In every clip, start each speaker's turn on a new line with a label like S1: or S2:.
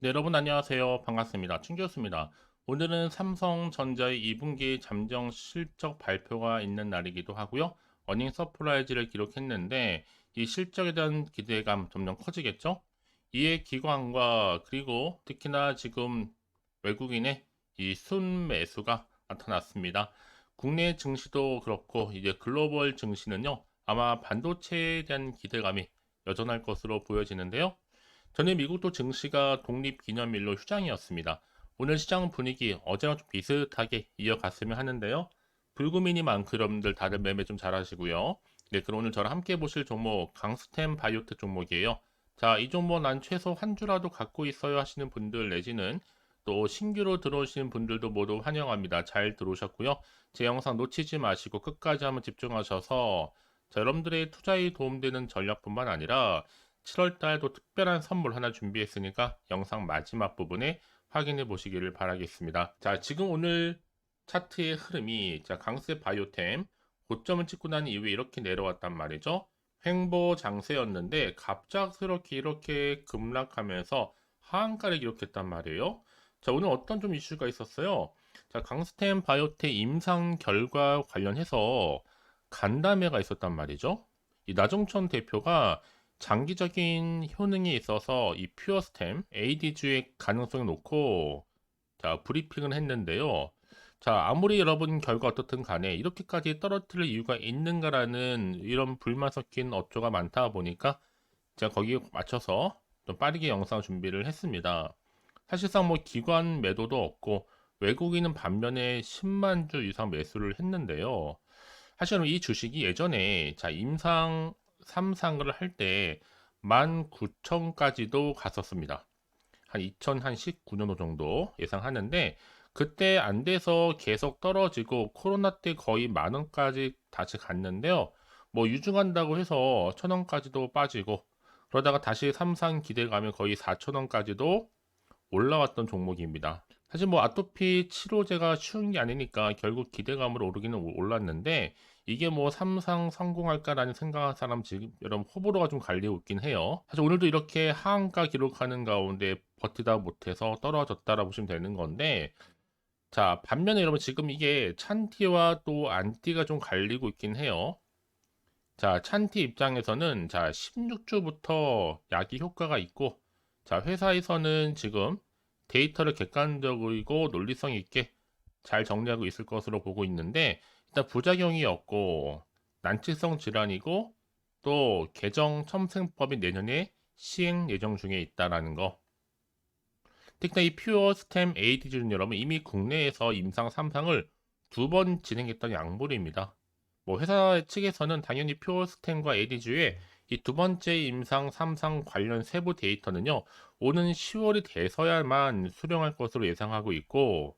S1: 네, 여러분 안녕하세요. 반갑습니다. 충교수입니다. 오늘은 삼성전자의 2분기 잠정 실적 발표가 있는 날이기도 하고요. 어닝 서프라이즈를 기록했는데 이 실적에 대한 기대감 점점 커지겠죠? 이에 기관과 그리고 특히나 지금 외국인의 이 순매수가 나타났습니다. 국내 증시도 그렇고 이제 글로벌 증시는요. 아마 반도체에 대한 기대감이 여전할 것으로 보여지는데요. 전일 미국도 증시가 독립기념일로 휴장이었습니다. 오늘 시장 분위기 어제와 좀 비슷하게 이어갔으면 하는데요. 불금이니 많고 여러분들 다들 매매 좀 잘하시고요. 네, 그럼 오늘 저랑 함께 보실 종목 강스템 바이오텍 종목이에요. 자, 이 종목 난 최소 한 주라도 갖고 있어요 하시는 분들 내지는 또 신규로 들어오시는 분들도 모두 환영합니다. 잘 들어오셨고요. 제 영상 놓치지 마시고 끝까지 한번 집중하셔서 자, 여러분들의 투자에 도움되는 전략뿐만 아니라 7월 달도 특별한 선물 하나 준비했으니까 영상 마지막 부분에 확인해 보시기를 바라겠습니다. 자, 지금 오늘 차트의 흐름이 자, 강세 바이오템 고점을 찍고 난 이후에 이렇게 내려왔단 말이죠. 횡보 장세였는데 갑작스럽게 이렇게 급락하면서 하한가를 기록했단 말이에요. 자, 오늘 어떤 좀 이슈가 있었어요. 자, 강스템 바이오텍 임상 결과 관련해서 간담회가 있었단 말이죠. 이 나종천 대표가 장기적인 효능이 있어서 이 퓨어스템 AD주의 가능성을 놓고 자, 브리핑을 했는데요. 자, 아무리 여러분 결과 어떻든 간에 이렇게까지 떨어뜨릴 이유가 있는가라는 이런 불만 섞인 어조가 많다 보니까 제가 거기에 맞춰서 좀 빠르게 영상 준비를 했습니다. 사실상 뭐 기관 매도도 없고 외국인은 반면에 10만 주 이상 매수를 했는데요. 사실은 이 주식이 예전에 자 임상 3상을 할 때 19,000까지도 갔었습니다. 한 2019년도 정도 예상하는데 그때 안 돼서 계속 떨어지고 코로나 때 거의 10,000원까지 다시 갔는데요. 뭐 유증한다고 해서 1,000원까지도 빠지고 그러다가 다시 3상 기대감에 거의 4,000원까지도 올라왔던 종목입니다. 사실 뭐 아토피 치료제가 쉬운 게 아니니까 결국 기대감으로 오르기는 올랐는데 이게 뭐 삼상 성공할까라는 생각한 사람 지금 여러분 호불호가 좀 갈리고 있긴 해요. 사실 오늘도 이렇게 하한가 기록하는 가운데 버티다 못해서 떨어졌다라 보시면 되는 건데 자 반면에 여러분 지금 이게 찬티와 또 안티가 좀 갈리고 있긴 해요. 자 찬티 입장에서는 자 16주부터 약이 효과가 있고 자 회사에서는 지금 데이터를 객관적이고 논리성 있게 잘 정리하고 있을 것으로 보고 있는데 일단 부작용이 없고 난치성 질환이고 또 개정 첨승법이 내년에 시행 예정 중에 있다라는 거. 특히나 이 퓨어 스템 AD주는 여러분 이미 국내에서 임상 3상을 2번 진행했던 약물입니다. 뭐 회사 측에서는 당연히 퓨어 스템과 AD주의 이 두 번째 임상 3상 관련 세부 데이터는요 오는 10월이 돼서야만 수령할 것으로 예상하고 있고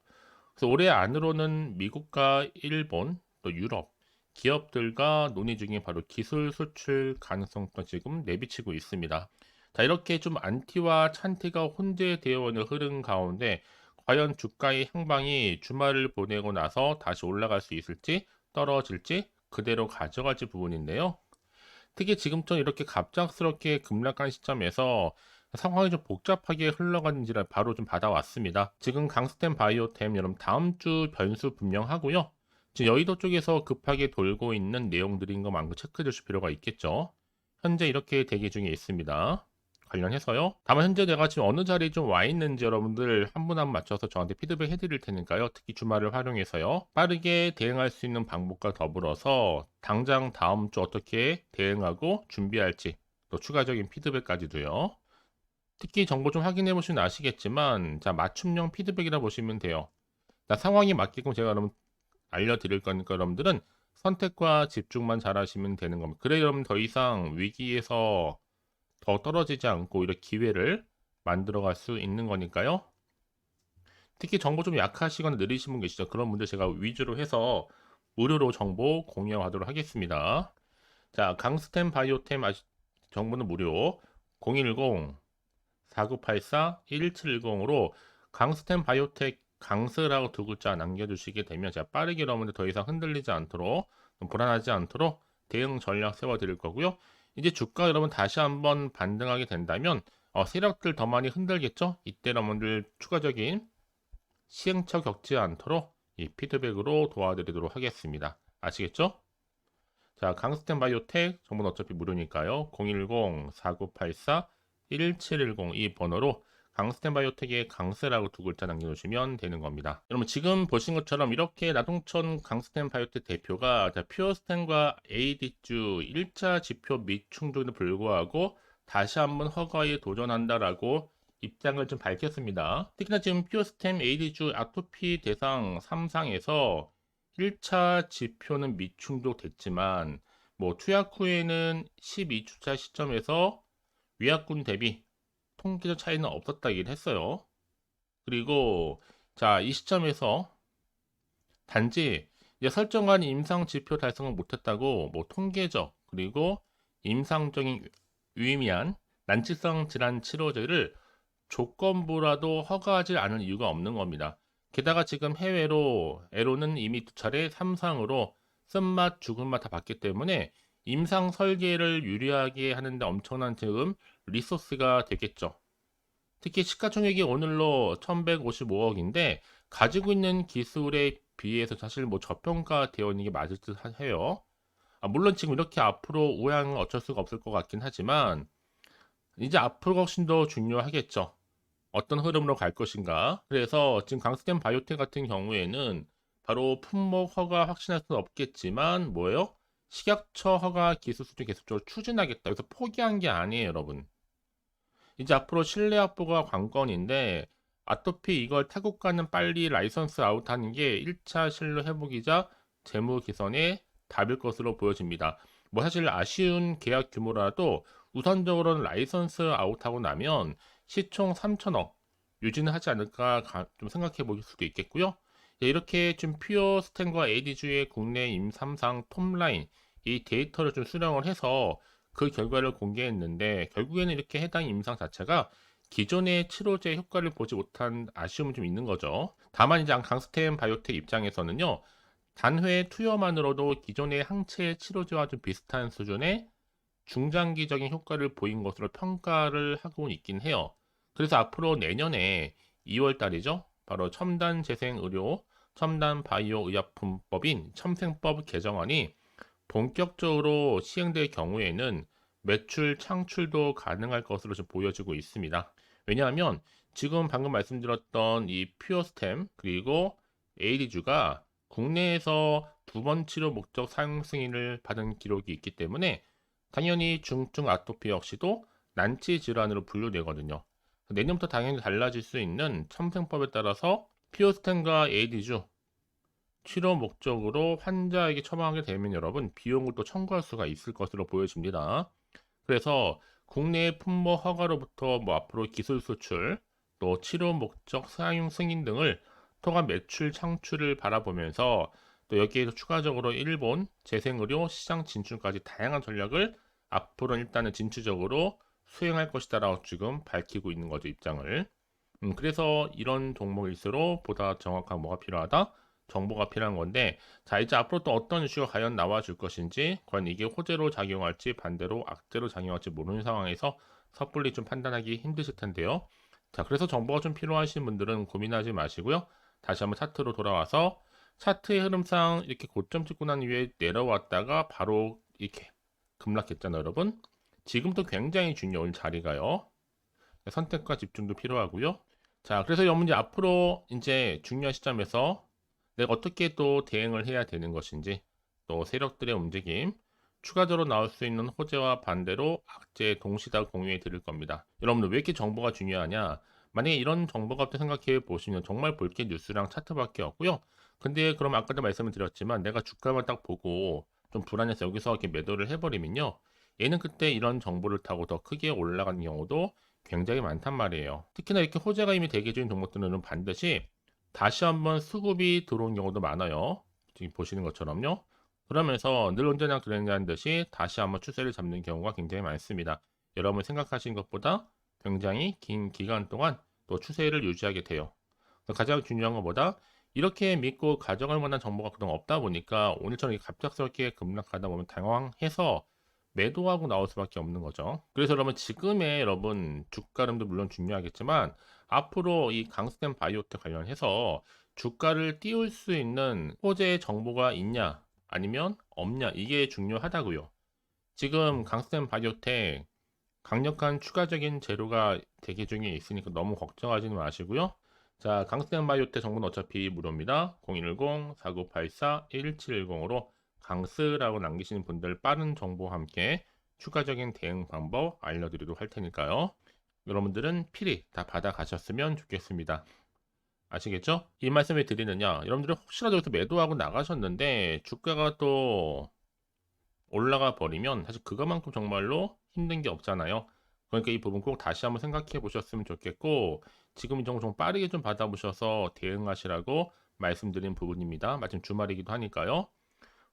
S1: 그래서 올해 안으로는 미국과 일본 또 유럽 기업들과 논의 중에 바로 기술 수출 가능성도 지금 내비치고 있습니다. 자, 이렇게 좀 안티와 찬티가 혼재되어 있는 흐름 가운데 과연 주가의 향방이 주말을 보내고 나서 다시 올라갈 수 있을지 떨어질지 그대로 가져갈지 부분인데요. 특히 지금처럼 이렇게 갑작스럽게 급락한 시점에서 상황이 좀 복잡하게 흘러가는지를 바로 좀 받아왔습니다. 지금 강스템 바이오템 여러분 다음 주 변수 분명하고요. 지금 여의도 쪽에서 급하게 돌고 있는 내용들인 것만큼 체크해 주실 필요가 있겠죠. 현재 이렇게 대기 중에 있습니다. 관련해서요. 다만 현재 내가 지금 어느 자리에 좀 와 있는지 여러분들 한 분 한 분 맞춰서 저한테 피드백 해드릴 테니까요. 특히 주말을 활용해서요. 빠르게 대응할 수 있는 방법과 더불어서 당장 다음 주 어떻게 대응하고 준비할지 또 추가적인 피드백까지도요. 특히 정보 좀 확인해 보시면 아시겠지만 자 맞춤형 피드백이라 보시면 돼요. 자, 상황이 맞게끔 제가 여러분 알려드릴 거니까 여러분들은 선택과 집중만 잘하시면 되는 겁니다. 그래 여러분 더 이상 위기에서 더 떨어지지 않고 이렇게 기회를 만들어 갈 수 있는 거니까요. 특히 정보 좀 약하시거나 느리신 분 계시죠? 그런 분들 제가 위주로 해서 무료로 정보 공유하도록 하겠습니다. 자, 강스템 바이오템 정보는 무료 010-4984-1710으로 강스템 바이오텍 강스라고 두 글자 남겨주시게 되면 제가 빠르게 여러분들 더 이상 흔들리지 않도록 불안하지 않도록 대응 전략 세워드릴 거고요. 이제 주가 여러분 다시 한번 반등하게 된다면 세력들 더 많이 흔들겠죠? 이때 여러분들 추가적인 시행착오 겪지 않도록 이 피드백으로 도와드리도록 하겠습니다. 아시겠죠? 자, 강스텐 바이오텍 정보는 어차피 무료니까요. 010-4984-1710 이 번호로 강스텐 바이오텍의 강스라고 두 글자 남겨주시면 되는 겁니다. 여러분 지금 보신 것처럼 이렇게 나동천 강스텐 바이오텍 대표가 퓨어스텐과 AD주 1차 지표 미충족에도 불구하고 다시 한번 허가에 도전한다라고 입장을 좀 밝혔습니다. 특히나 지금 퓨어스템 AD주 아토피 대상 3상에서 1차 지표는 미충족 됐지만 투약 후에는 12주차 시점에서 위약군 대비 통계적 차이는 없었다 얘기를 했어요. 그리고 자, 이 시점에서 단지 이제 설정한 임상 지표 달성을 못했다고 통계적 그리고 임상적인 유의미한 난치성 질환 치료제를 조건부라도 허가하지 않을 이유가 없는 겁니다. 게다가 지금 해외로 에로는 이미 2차례 3상으로 쓴맛 죽은맛 다 봤기 때문에 임상 설계를 유리하게 하는데 엄청난 지금 리소스가 되겠죠. 특히 시가총액이 오늘로 1155억인데 가지고 있는 기술에 비해서 사실 저평가되어 있는 게 맞을 듯 해요. 물론 지금 이렇게 앞으로 우향은 어쩔 수가 없을 것 같긴 하지만 이제 앞으로가 훨씬 더 중요하겠죠. 어떤 흐름으로 갈 것인가. 그래서 지금 강스텐 바이오텍 같은 경우에는 바로 품목 허가 확신할 수는 없겠지만 뭐예요? 식약처 허가 기술 수준 계속적으로 추진하겠다. 그래서 포기한 게 아니에요, 여러분. 이제 앞으로 실내 확보가 관건인데 아토피 이걸 타국가는 빨리 라이선스 아웃하는 게 1차 실내 회복이자 재무 개선의 답일 것으로 보여집니다. 사실 아쉬운 계약 규모라도 우선적으로는 라이선스 아웃하고 나면 시총 3천억 유지는 하지 않을까 좀 생각해 볼 수도 있겠고요. 이렇게 좀 퓨어 스텐과 AD주의 국내 임삼상 톱라인 이 데이터를 좀 수령을 해서 그 결과를 공개했는데 결국에는 이렇게 해당 임상 자체가 기존의 치료제 효과를 보지 못한 아쉬움이 좀 있는 거죠. 다만 이제 강스텐 바이오텍 입장에서는요. 단회 투여만으로도 기존의 항체 치료제와 좀 비슷한 수준의 중장기적인 효과를 보인 것으로 평가를 하고 있긴 해요. 그래서 앞으로 내년에 2월 달이죠. 바로 첨단 재생 의료, 첨단 바이오 의약품법인 첨생법 개정안이 본격적으로 시행될 경우에는 매출 창출도 가능할 것으로 좀 보여지고 있습니다. 왜냐하면 지금 방금 말씀드렸던 이 퓨어스템 그리고 에이디주가 국내에서 두 번 치료 목적 사용 승인을 받은 기록이 있기 때문에 당연히 중증 아토피 역시도 난치 질환으로 분류되거든요. 내년부터 당연히 달라질 수 있는 첨생법에 따라서 퓨어스템과 에이디주 치료 목적으로 환자에게 처방하게 되면 여러분 비용을 또 청구할 수가 있을 것으로 보여집니다. 그래서 국내 품목 허가로부터 앞으로 기술 수출, 또 치료 목적 사용 승인 등을 통한 매출 창출을 바라보면서 또 여기에서 추가적으로 일본 재생의료 시장 진출까지 다양한 전략을 앞으로는 일단은 진취적으로 수행할 것이다라고 지금 밝히고 있는 거죠, 입장을. 그래서 이런 종목일수록 보다 정확한 뭐가 필요하다? 정보가 필요한 건데, 자, 이제 앞으로 또 어떤 이슈가 과연 나와줄 것인지, 과연 이게 호재로 작용할지 반대로 악재로 작용할지 모르는 상황에서 섣불리 좀 판단하기 힘드실 텐데요. 자, 그래서 정보가 좀 필요하신 분들은 고민하지 마시고요. 다시 한번 차트로 돌아와서 차트의 흐름상 이렇게 고점 찍고 난 이후에 내려왔다가 바로 이렇게 급락했잖아요, 여러분. 지금도 굉장히 중요한 자리가요. 선택과 집중도 필요하고요. 자, 그래서 여러분 이제 앞으로 이제 중요한 시점에서 내가 어떻게 또 대응을 해야 되는 것인지, 또 세력들의 움직임, 추가적으로 나올 수 있는 호재와 반대로 악재 동시다 공유해 드릴 겁니다. 여러분들 왜 이렇게 정보가 중요하냐? 만약에 이런 정보가 없다 생각해 보시면 정말 볼 게 뉴스랑 차트밖에 없고요. 근데 그럼 아까도 말씀을 드렸지만 내가 주가만 딱 보고 좀 불안해서 여기서 이렇게 매도를 해버리면요. 얘는 그때 이런 정보를 타고 더 크게 올라가는 경우도 굉장히 많단 말이에요. 특히나 이렇게 호재가 이미 대기적인 종목들은 반드시 다시 한번 수급이 들어온 경우도 많아요. 지금 보시는 것처럼요. 그러면서 늘 언제나 그랬냐는 듯이 다시 한번 추세를 잡는 경우가 굉장히 많습니다. 여러분 생각하시는 것보다 굉장히 긴 기간 동안 또 추세를 유지하게 돼요. 가장 중요한 것보다 이렇게 믿고 가져갈 만한 정보가 그동안 없다 보니까 오늘처럼 갑작스럽게 급락하다 보면 당황해서 매도하고 나올 수밖에 없는 거죠. 그래서 여러분 지금의 여러분 주가 흐름도 물론 중요하겠지만 앞으로 이 강스텐 바이오텍 관련해서 주가를 띄울 수 있는 호재 정보가 있냐 아니면 없냐 이게 중요하다고요. 지금 강스텐 바이오텍 강력한 추가적인 재료가 대기 중에 있으니까 너무 걱정하지는 마시고요. 자, 강스텐 바이오텍 정보는 어차피 무료입니다. 0110-4984-1710으로 강스라고 남기시는 분들 빠른 정보와 함께 추가적인 대응 방법 알려드리도록 할 테니까요. 여러분들은 필히 다 받아가셨으면 좋겠습니다. 아시겠죠? 이 말씀을 드리느냐, 여러분들은 혹시라도 여기서 매도하고 나가셨는데 주가가 또 올라가 버리면 사실 그것만큼 정말로 힘든 게 없잖아요. 그러니까 이 부분 꼭 다시 한번 생각해 보셨으면 좋겠고 지금 이 정도 좀 빠르게 좀 받아보셔서 대응하시라고 말씀드린 부분입니다. 마침 주말이기도 하니까요.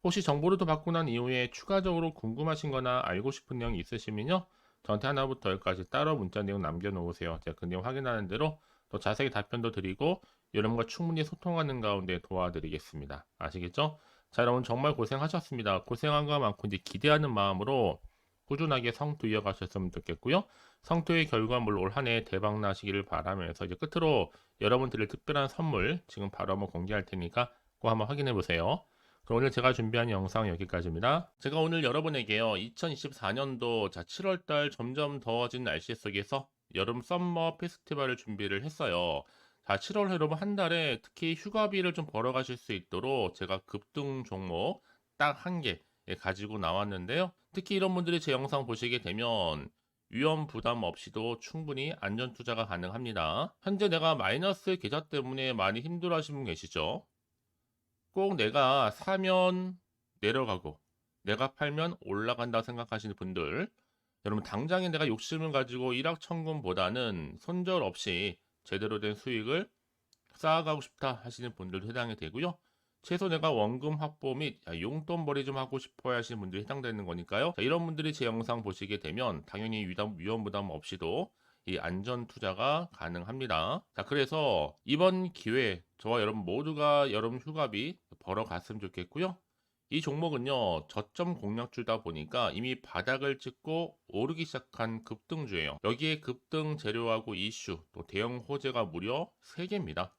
S1: 혹시 정보를 더 받고 난 이후에 추가적으로 궁금하신 거나 알고 싶은 내용이 있으시면요. 저한테 하나부터 열까지 따로 문자 내용 남겨놓으세요. 제가 그 내용 확인하는 대로 더 자세히 답변도 드리고 여러분과 충분히 소통하는 가운데 도와드리겠습니다. 아시겠죠? 자, 여러분 정말 고생하셨습니다. 고생한 것만큼 이제 기대하는 마음으로 꾸준하게 성투 이어가셨으면 좋겠고요. 성투의 결과물 올 한 해 대박 나시기를 바라면서 이제 끝으로 여러분 드릴 특별한 선물 지금 바로 한번 공개할 테니까 꼭 한번 확인해 보세요. 그럼 오늘 제가 준비한 영상 여기까지입니다. 제가 오늘 여러분에게요. 2024년도 7월달 점점 더워진 날씨 속에서 여름 썸머 페스티벌을 준비를 했어요. 자, 7월 여러분 한 달에 특히 휴가비를 좀 벌어 가실 수 있도록 제가 급등 종목 딱 한 개 가지고 나왔는데요. 특히 이런 분들이 제 영상 보시게 되면 위험 부담 없이도 충분히 안전 투자가 가능합니다. 현재 내가 마이너스 계좌 때문에 많이 힘들어 하시는 분 계시죠? 꼭 내가 사면 내려가고 내가 팔면 올라간다 생각하시는 분들, 여러분 당장에 내가 욕심을 가지고 일확천금보다는 손절 없이 제대로 된 수익을 쌓아가고 싶다 하시는 분들도 해당이 되고요. 최소 내가 원금 확보 및 용돈벌이 좀 하고 싶어 하시는 분들이 해당되는 거니까요. 자, 이런 분들이 제 영상 보시게 되면 당연히 위험 부담 없이도 이 안전 투자가 가능합니다. 자, 그래서 이번 기회에 저와 여러분 모두가 여름 휴가비 벌어 갔으면 좋겠고요. 이 종목은요, 저점 공략주다 보니까 이미 바닥을 찍고 오르기 시작한 급등주예요. 여기에 급등 재료하고 이슈, 또 대형 호재가 무려 3개입니다.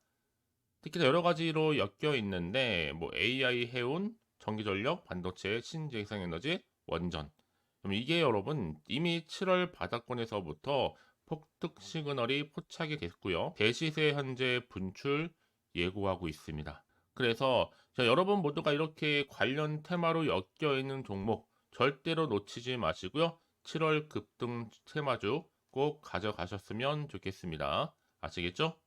S1: 특히 여러 가지로 엮여 있는데 뭐 AI, 해운, 전기전력, 반도체, 신재생에너지, 원전. 그럼 이게 여러분 이미 7월 바닥권에서부터 폭등 시그널이 포착이 됐고요. 대시세 현재 분출 예고하고 있습니다. 그래서 여러분 모두가 이렇게 관련 테마로 엮여 있는 종목 절대로 놓치지 마시고요. 7월 급등 테마주 꼭 가져가셨으면 좋겠습니다. 아시겠죠?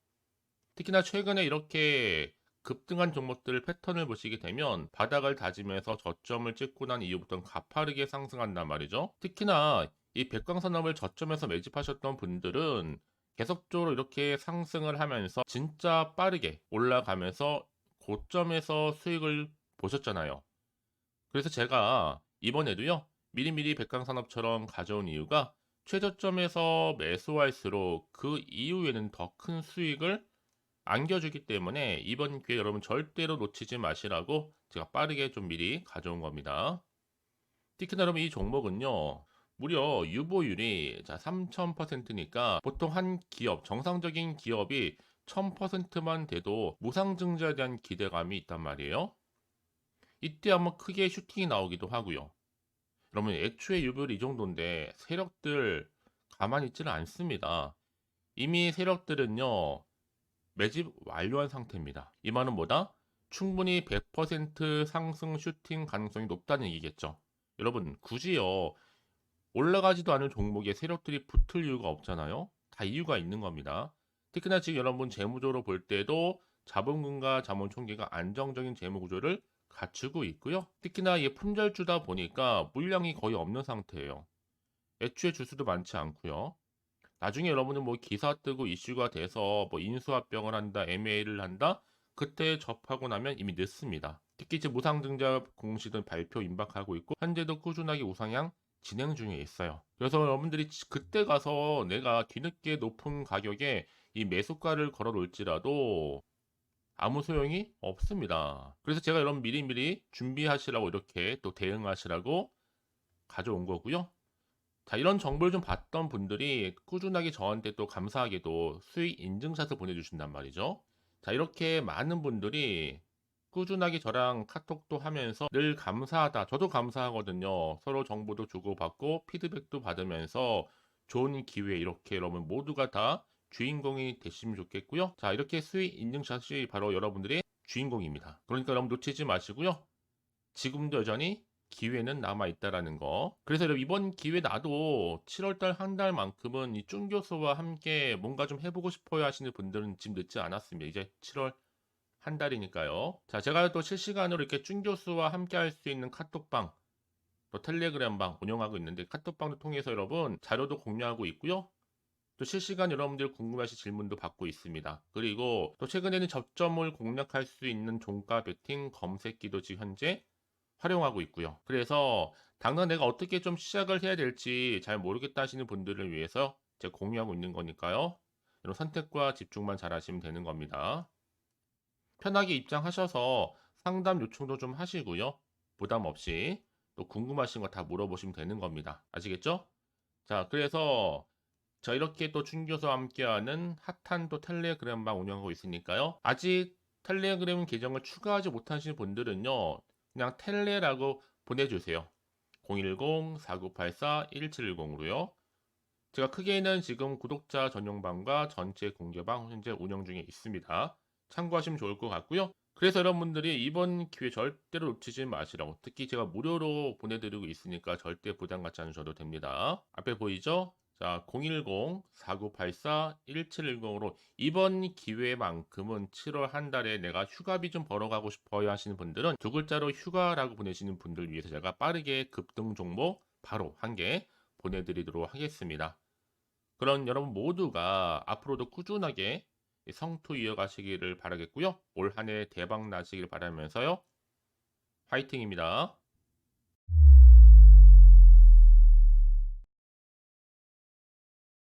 S1: 특히나 최근에 이렇게 급등한 종목들 패턴을 보시게 되면 바닥을 다지면서 저점을 찍고 난 이후부터는 가파르게 상승한단 말이죠. 특히나 이 백광산업을 저점에서 매집하셨던 분들은 계속적으로 이렇게 상승을 하면서 진짜 빠르게 올라가면서 고점에서 수익을 보셨잖아요. 그래서 제가 이번에도요, 미리미리 백광산업처럼 가져온 이유가 최저점에서 매수할수록 그 이후에는 더 큰 수익을 안겨주기 때문에 이번 기회 여러분 절대로 놓치지 마시라고 제가 빠르게 좀 미리 가져온 겁니다. 특히나 여러분 이 종목은요, 무려 유보율이 3000%니까 보통 한 기업, 정상적인 기업이 1000%만 돼도 무상증자에 대한 기대감이 있단 말이에요. 이때 한번 크게 슈팅이 나오기도 하고요. 여러분 애초에 유보율이 이 정도인데 세력들 가만히 있지는 않습니다. 이미 세력들은요, 매집 완료한 상태입니다. 이 말은 뭐다? 충분히 100% 상승 슈팅 가능성이 높다는 얘기겠죠. 여러분 굳이요, 올라가지도 않을 종목에 세력들이 붙을 이유가 없잖아요. 다 이유가 있는 겁니다. 특히나 지금 여러분 재무적으로 볼 때도 자본금과 자본총계가 안정적인 재무구조를 갖추고 있고요. 특히나 이게 품절주다 보니까 물량이 거의 없는 상태예요. 애초에 주수도 많지 않고요. 나중에 여러분은 뭐 기사 뜨고 이슈가 돼서 뭐 인수합병을 한다, M&A를 한다, 그때 접하고 나면 이미 늦습니다. 특히 이제 무상증자 공시는 발표 임박하고 있고 현재도 꾸준하게 우상향 진행 중에 있어요. 그래서 여러분들이 그때 가서 내가 뒤늦게 높은 가격에 이 매수가를 걸어 놓을지라도 아무 소용이 없습니다. 그래서 제가 여러분 미리미리 준비하시라고 이렇게 또 대응하시라고 가져온 거고요. 자, 이런 정보를 좀 봤던 분들이 꾸준하게 저한테 또 감사하게도 수익 인증샷을 보내주신단 말이죠. 자, 이렇게 많은 분들이 꾸준하게 저랑 카톡도 하면서 늘 감사하다. 저도 감사하거든요. 서로 정보도 주고받고 피드백도 받으면서 좋은 기회, 이렇게 여러분 모두가 다 주인공이 되시면 좋겠고요. 자, 이렇게 수익 인증샷이 바로 여러분들의 주인공입니다. 그러니까 여러분 놓치지 마시고요. 지금도 여전히 기회는 남아 있다라는 거. 그래서 여러분 이번 기회 나도 7월달 한 달만큼은 이 쭌 교수와 함께 뭔가 좀 해보고 싶어요 하시는 분들은 지금 늦지 않았습니다. 이제 7월 한 달이니까요. 자, 제가 또 실시간으로 이렇게 쭌 교수와 함께 할 수 있는 카톡방, 또 텔레그램방 운영하고 있는데, 카톡방을 통해서 여러분 자료도 공유하고 있고요. 또 실시간 여러분들 궁금하신 질문도 받고 있습니다. 그리고 또 최근에는 저점을 공략할 수 있는 종가 베팅 검색기도 지금 현재 활용하고 있고요. 그래서 당장 내가 어떻게 좀 시작을 해야 될지 잘 모르겠다 하시는 분들을 위해서 제가 공유하고 있는 거니까요. 이런 선택과 집중만 잘 하시면 되는 겁니다. 편하게 입장하셔서 상담 요청도 좀 하시고요. 부담 없이 또 궁금하신 거 다 물어보시면 되는 겁니다. 아시겠죠? 자, 그래서 저 이렇게 또 준교수와 함께하는 핫한 또 텔레그램방 운영하고 있으니까요. 아직 텔레그램 계정을 추가하지 못하시는 분들은요. 그냥 텔레라고 보내주세요. 010-4984-1710으로요. 제가 크게는 지금 구독자 전용방과 전체 공개방 현재 운영 중에 있습니다. 참고하시면 좋을 것 같고요. 그래서 여러분들이 이번 기회 절대로 놓치지 마시라고, 특히 제가 무료로 보내드리고 있으니까 절대 부담 갖지 않으셔도 됩니다. 앞에 보이죠? 자, 010-4984-1710으로 이번 기회만큼은 7월 한 달에 내가 휴가비 좀 벌어가고 싶어요 하시는 분들은 두 글자로 휴가라고 보내시는 분들 위해서 제가 빠르게 급등 종목 바로 한 개 보내드리도록 하겠습니다. 그런 여러분 모두가 앞으로도 꾸준하게 성투 이어가시기를 바라겠고요. 올 한 해 대박 나시길 바라면서요. 화이팅입니다.